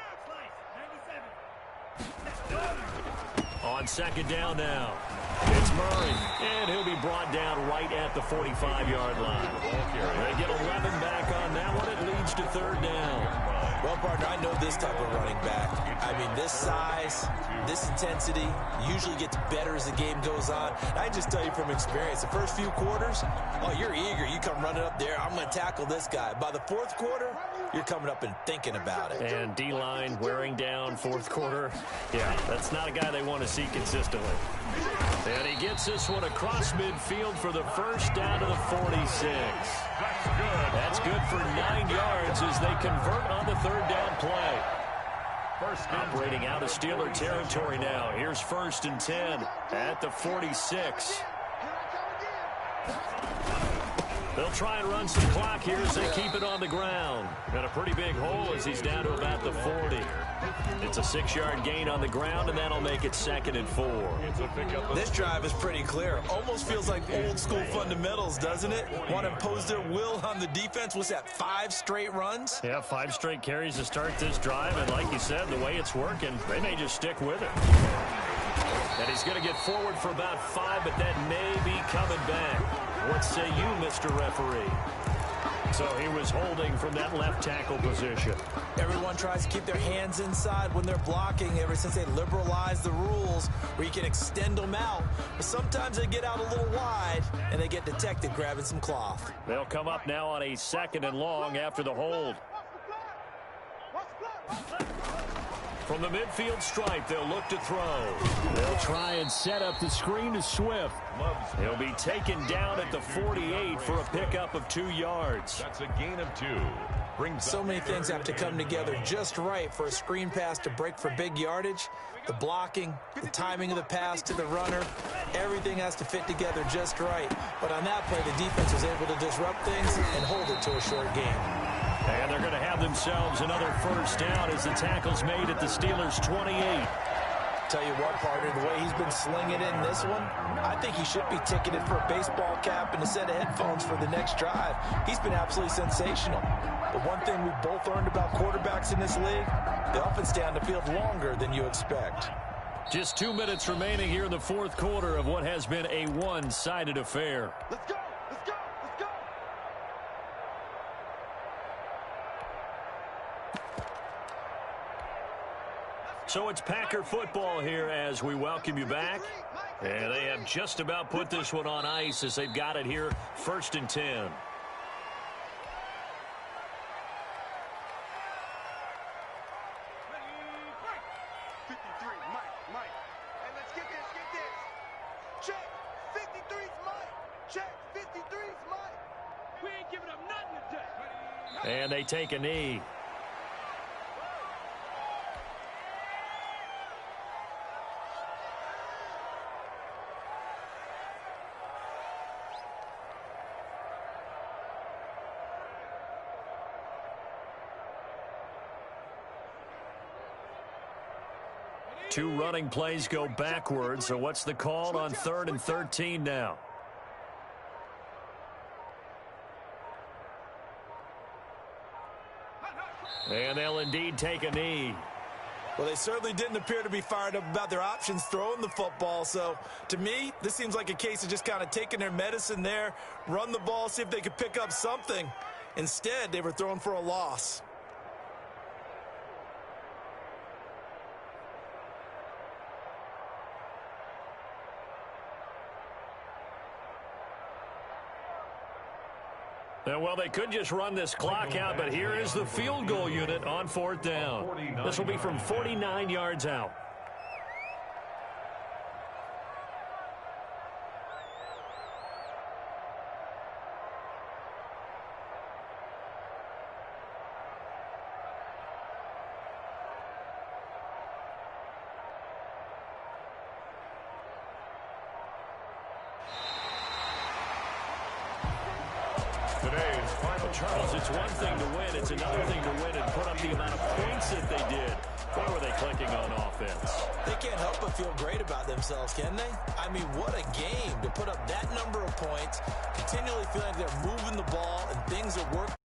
On 2nd down now, it's Murray, and he'll be brought down right at the 45-yard line. They get 11 back on that one. It leads to 3rd down. Well, partner, I know this type of running back. I mean, this size, this intensity usually gets better as the game goes on. And I just tell you from experience, the first few quarters, oh, you're eager. You come running up there, I'm going to tackle this guy. By the 4th quarter, you're coming up and thinking about it. And D-line wearing down 4th quarter. Yeah, that's not a guy they want to see consistently. And he gets this one across midfield for the 1st down to the 46. That's good for 9 yards as they convert on the 3rd down play. Operating out of Steeler territory now. Here's 1st and 10 at the 46. They'll try and run some clock here as they keep it on the ground. Got a pretty big hole as he's down to about the 40. It's a 6-yard gain on the ground, and that'll make it 2nd and 4. This drive is pretty clear. Almost feels like old school fundamentals, doesn't it? Want to impose their will on the defense. What's that, 5 straight runs? Yeah, 5 straight carries to start this drive, and like you said, the way it's working, they may just stick with it. And he's going to get forward for about 5, but that may be coming back. What say you, Mr. Referee? So he was holding from that left tackle position. Everyone tries to keep their hands inside when they're blocking ever since they liberalized the rules where you can extend them out. But sometimes they get out a little wide and they get detected grabbing some cloth. They'll come up now on a 2nd and long after the hold. From the midfield stripe, they'll look to throw. They'll try and set up the screen to Swift. He'll be taken down at the 48 for a pickup of 2 yards. That's a gain of 2. So many things have to come together just right for a screen pass to break for big yardage. The blocking, the timing of the pass to the runner, everything has to fit together just right. But on that play, the defense was able to disrupt things and hold it to a short game. And they're going to have themselves another 1st down as the tackle's made at the Steelers' 28. Tell you what, partner, the way he's been slinging in this one, I think he should be ticketed for a baseball cap and a set of headphones for the next drive. He's been absolutely sensational. But one thing we both learned about quarterbacks in this league, they often stay on the field longer than you expect. Just 2 minutes remaining here in the 4th quarter of what has been a one-sided affair. Let's go. Let's go. Let's go. So it's Packer football here as we welcome you back. And they have just about put this one on ice as they've got it here, 1st and 10. giving up nothing today. And they take a knee. Two running plays go backwards, so what's the call on 3rd and 13 now? And they'll indeed take a knee. Well, they certainly didn't appear to be fired up about their options throwing the football. So, to me, this seems like a case of just kind of taking their medicine there, run the ball, see if they could pick up something. Instead, they were throwing for a loss. Well, they could just run this clock out, but here is the field goal unit on 4th down. This will be from 49 yards out. Charles, it's one thing to win. It's another thing to win and put up the amount of points that they did. Where were they clicking on offense? They can't help but feel great about themselves, can they? I mean, what a game to put up that number of points, continually feeling like they're moving the ball and things are working.